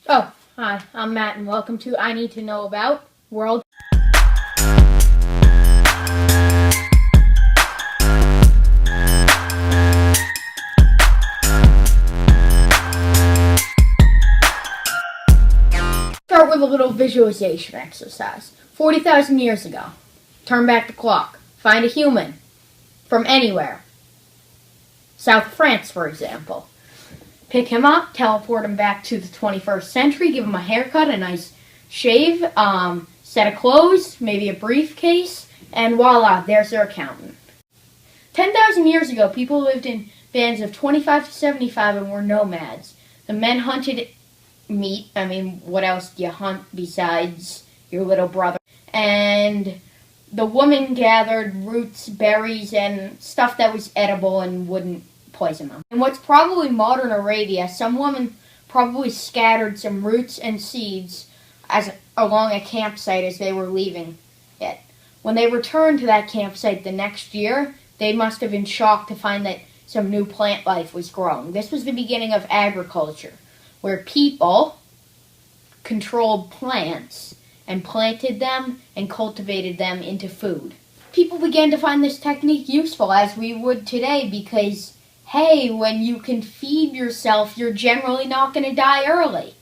Oh, hi, I'm Matt, and welcome to I Need to Know About World. Start with a little visualization exercise. 40,000 years ago, turn back the clock, find a human from anywhere. South France, for example. Pick him up, teleport him back to the 21st century, give him a haircut, a nice shave, set of clothes, maybe a briefcase, and voila, there's their accountant. 10,000 years ago, people lived in bands of 25 to 75 and were nomads. The men hunted meat. I mean, what else do you hunt besides your little brother? And the woman gathered roots, berries, and stuff that was edible and wouldn't poison them. In what's probably modern Arabia, some woman probably scattered some roots and seeds along a campsite as they were leaving it. When they returned to that campsite the next year, they must have been shocked to find that some new plant life was growing. This was the beginning of agriculture, where people controlled plants and planted them and cultivated them into food. People began to find this technique useful, as we would today, because hey, when you can feed yourself, you're generally not going to die early.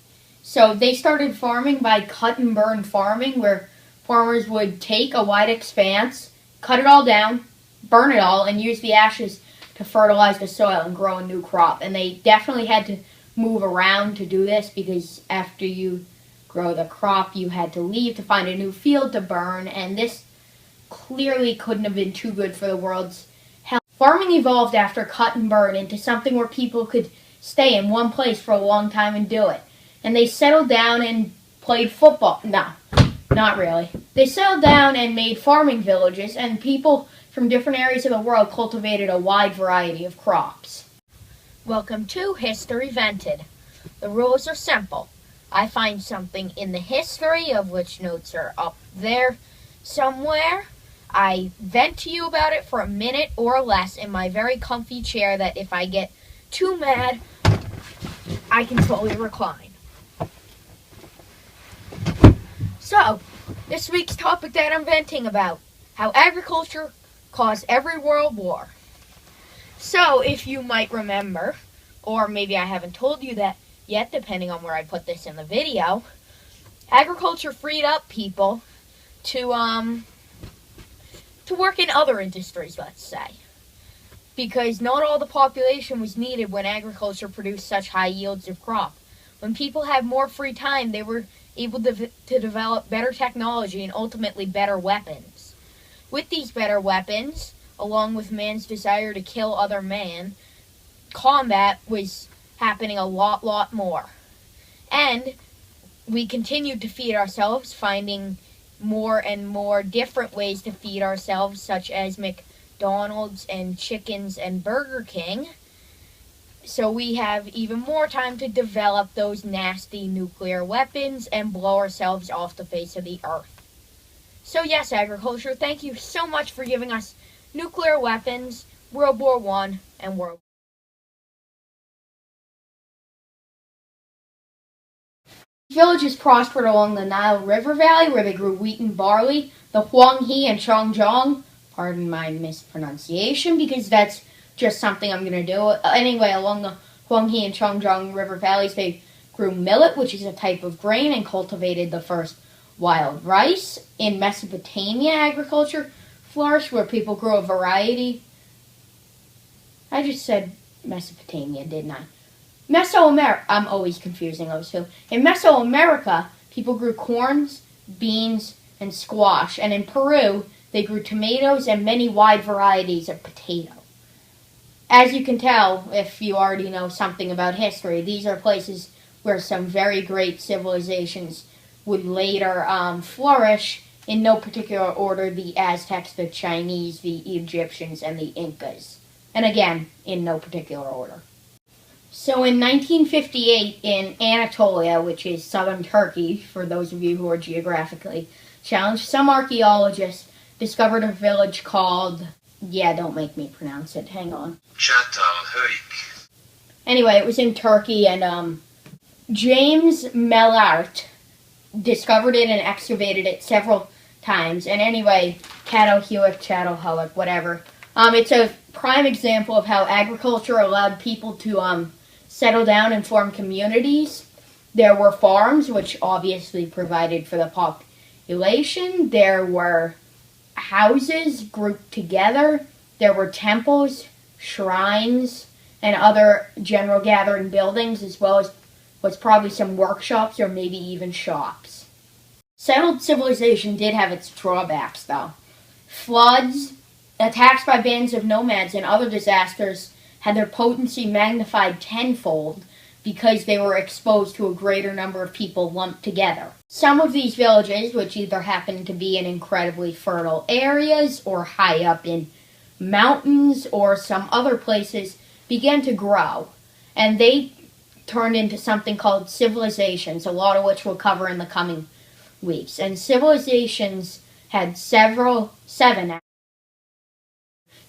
So they started farming by cut and burn farming, where farmers would take a wide expanse, cut it all down, burn it all, and use the ashes to fertilize the soil and grow a new crop. And they definitely had to move around to do this, because after you grow the crop, you had to leave to find a new field to burn, and this clearly couldn't have been too good for the world's health. Farming evolved after cut and burn into something where people could stay in one place for a long time and do it. And they settled down and played football. No, not really. They settled down and made farming villages, and people from different areas of the world cultivated a wide variety of crops. Welcome to History Vented. The rules are simple. I find something in the history, of which notes are up there somewhere. I vent to you about it for a minute or less in my very comfy chair that if I get too mad, I can fully recline. So, this week's topic that I'm venting about, how agriculture caused every world war. So, if you might remember, or maybe I haven't told you that yet, depending on where I put this in the video, agriculture freed up people to work in other industries, let's say. Because not all the population was needed when agriculture produced such high yields of crop. When people had more free time, they were able to develop better technology and ultimately better weapons. With these better weapons, along with man's desire to kill other man, combat was happening a lot more. And we continued to feed ourselves, finding more and more different ways to feed ourselves, such as McDonald's and chickens and Burger King. So we have even more time to develop those nasty nuclear weapons and blow ourselves off the face of the earth. So yes, agriculture, thank you so much for giving us nuclear weapons, World War I, and World War II. Villages prospered along the Nile River Valley, where they grew wheat and barley. The Huanghe and Chongjiang, pardon my mispronunciation, because that's just something I'm going to do. Anyway, along the Huanghe and Chongjiang River Valleys, they grew millet, which is a type of grain, and cultivated the first wild rice. In Mesopotamia, agriculture flourished, where people grew a variety. I just said Mesopotamia, didn't I? Mesoamerica, I'm always confusing those two. In Mesoamerica, people grew corns, beans, and squash. And in Peru, they grew tomatoes and many wide varieties of potato. As you can tell, if you already know something about history, these are places where some very great civilizations would later flourish, in no particular order: the Aztecs, the Chinese, the Egyptians, and the Incas. And again, in no particular order. So in 1958, in Anatolia, which is southern Turkey, for those of you who are geographically challenged, some archaeologists discovered a village called Yeah, don't make me pronounce it. Hang on. Çatalhöyük. Anyway, it was in Turkey, and James Mellart discovered it and excavated it several times. And anyway, Çatalhöyük, whatever. It's a prime example of how agriculture allowed people to settle down and form communities. There were farms, which obviously provided for the population. There were houses grouped together. There were temples, shrines, and other general gathering buildings, as well as what's probably some workshops or maybe even shops. Settled civilization did have its drawbacks, though. Floods, attacks by bands of nomads, and other disasters had their potency magnified tenfold because they were exposed to a greater number of people lumped together. Some of these villages, which either happened to be in incredibly fertile areas or high up in mountains or some other places, began to grow, and they turned into something called civilizations, a lot of which we'll cover in the coming weeks. And civilizations had seven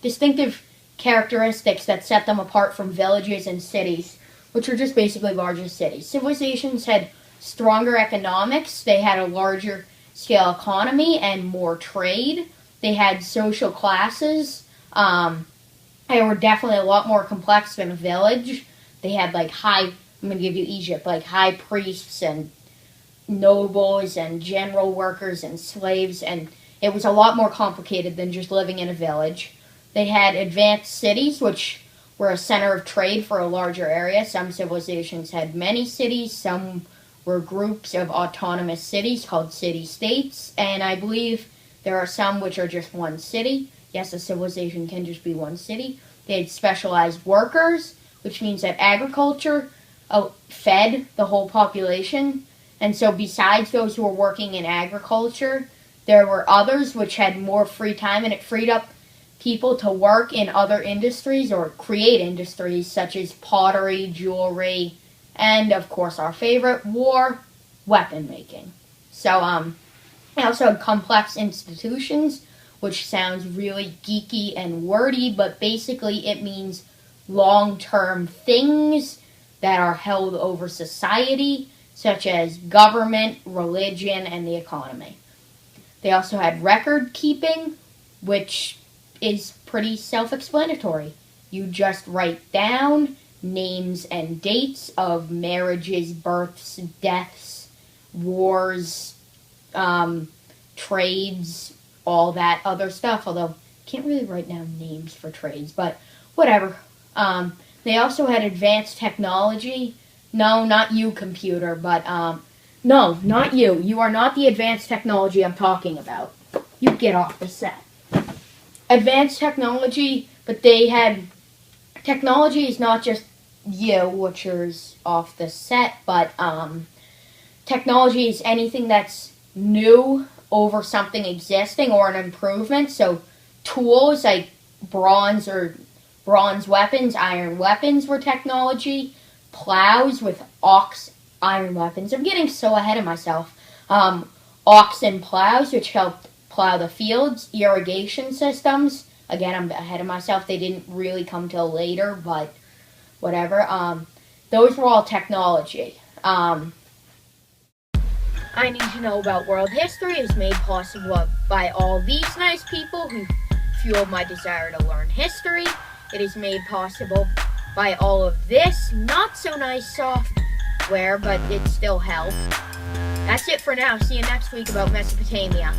distinctive characteristics that set them apart from villages and cities, which are just basically larger cities. Civilizations had stronger economics, they had a larger scale economy and more trade. They had social classes. They were definitely a lot more complex than a village. They had I'm going to give you Egypt, high priests and nobles and general workers and slaves, and it was a lot more complicated than just living in a village. They had advanced cities, which were a center of trade for a larger area. Some civilizations had many cities, some were groups of autonomous cities called city-states, and I believe there are some which are just one city. Yes, a civilization can just be one city. They had specialized workers, which means that agriculture fed the whole population. And so besides those who were working in agriculture, there were others which had more free time, and it freed up people to work in other industries or create industries such as pottery, jewelry, and of course our favorite, war, weapon making. So they also had complex institutions, which sounds really geeky and wordy, but basically it means long-term things that are held over society, such as government, religion, and the economy. They also had record keeping, which is pretty self-explanatory. You just write down names and dates of marriages, births, deaths, wars, trades, all that other stuff, although I can't really write down names for trades, but whatever. They also had advanced technology. No, not you, computer, but, no, not you. You are not the advanced technology I'm talking about. You get off the set. Advanced technology, but they had, technology is not just you, which is off the set, but, technology is anything that's new over something existing or an improvement. So tools like bronze weapons, iron weapons were technology. Plows with iron weapons. I'm getting so ahead of myself. Oxen plows, which helped plow the fields. Irrigation systems. Again, I'm ahead of myself. They didn't really come till later, but whatever. Those were all technology. I Need to Know About World History is made possible by all these nice people who fuel my desire to learn history. It is made possible by all of this not so nice software, but it still helps. That's it for now. See you next week about Mesopotamia.